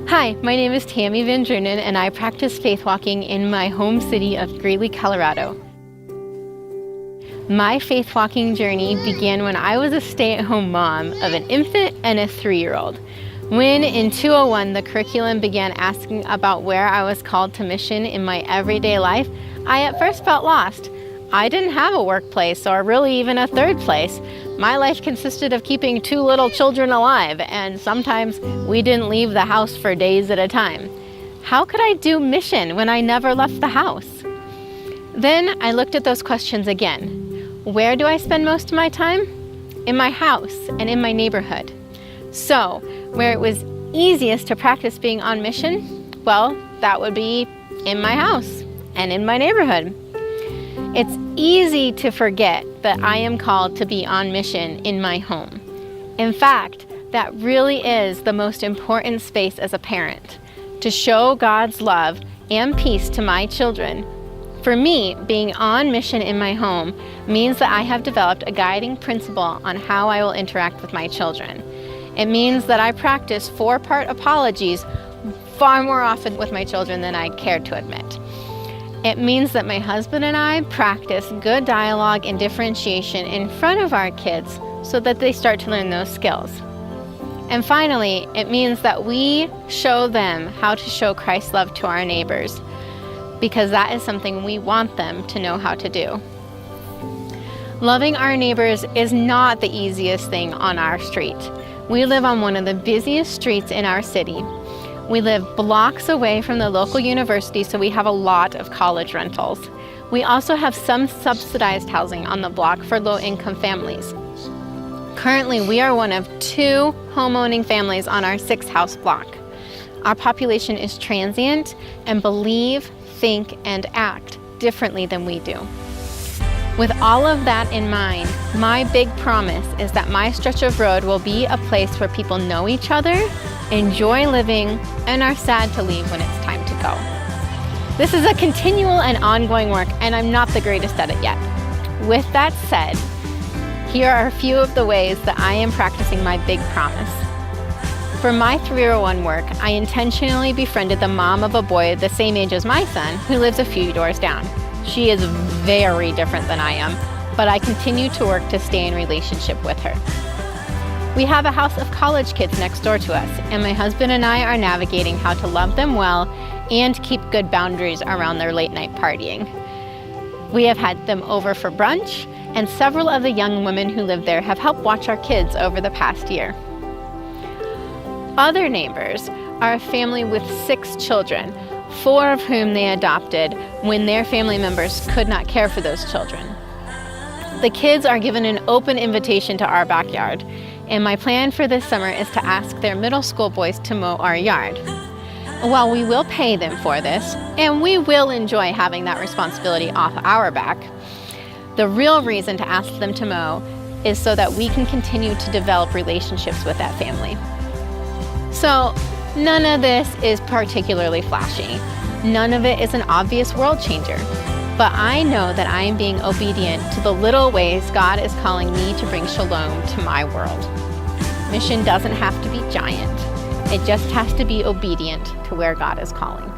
Hi, my name is Tammy Van Drunen, and I practice faith walking in my home city of Greeley, Colorado. My faith walking journey began when I was a stay-at-home mom of an infant and a 3-year-old. When in 2001 the curriculum began asking about where I was called to mission in my everyday life, I at first felt lost. I didn't have a workplace or really even a third place. My life consisted of keeping 2 little children alive, and sometimes we didn't leave the house for days at a time. How could I do mission when I never left the house? Then I looked at those questions again. Where do I spend most of my time? In my house and in my neighborhood. So, where it was easiest to practice being on mission, well, that would be in my house and in my neighborhood. It's easy to forget that I am called to be on mission in my home. In fact, that really is the most important space as a parent, to show God's love and peace to my children. For me, being on mission in my home means that I have developed a guiding principle on how I will interact with my children. It means that I practice 4-part apologies far more often with my children than I care to admit. It means that my husband and I practice good dialogue and differentiation in front of our kids so that they start to learn those skills. And finally, it means that we show them how to show Christ's love to our neighbors, because that is something we want them to know how to do. Loving our neighbors is not the easiest thing on our street. We live on one of the busiest streets in our city. We live blocks away from the local university, so we have a lot of college rentals. We also have some subsidized housing on the block for low-income families. Currently, we are one of 2 home-owning families on our 6-house block. Our population is transient and believe, think, and act differently than we do. With all of that in mind, my big promise is that my stretch of road will be a place where people know each other, enjoy living, and are sad to leave when it's time to go. This is a continual and ongoing work, and I'm not the greatest at it yet. With that said, here are a few of the ways that I am practicing my big promise. For my 301 work, I intentionally befriended the mom of a boy the same age as my son, who lives a few doors down. She is very different than I am, but I continue to work to stay in relationship with her. We have a house of college kids next door to us, and my husband and I are navigating how to love them well and keep good boundaries around their late night partying. We have had them over for brunch, and several of the young women who live there have helped watch our kids over the past year. Other neighbors are a family with 6 children, 4 of whom they adopted when their family members could not care for those children. The kids are given an open invitation to our backyard, and my plan for this summer is to ask their middle school boys to mow our yard. While we will pay them for this, and we will enjoy having that responsibility off our back, the real reason to ask them to mow is so that we can continue to develop relationships with that family. So, none of this is particularly flashy. None of it is an obvious world changer. But I know that I am being obedient to the little ways God is calling me to bring shalom to my world. Mission doesn't have to be giant. It just has to be obedient to where God is calling.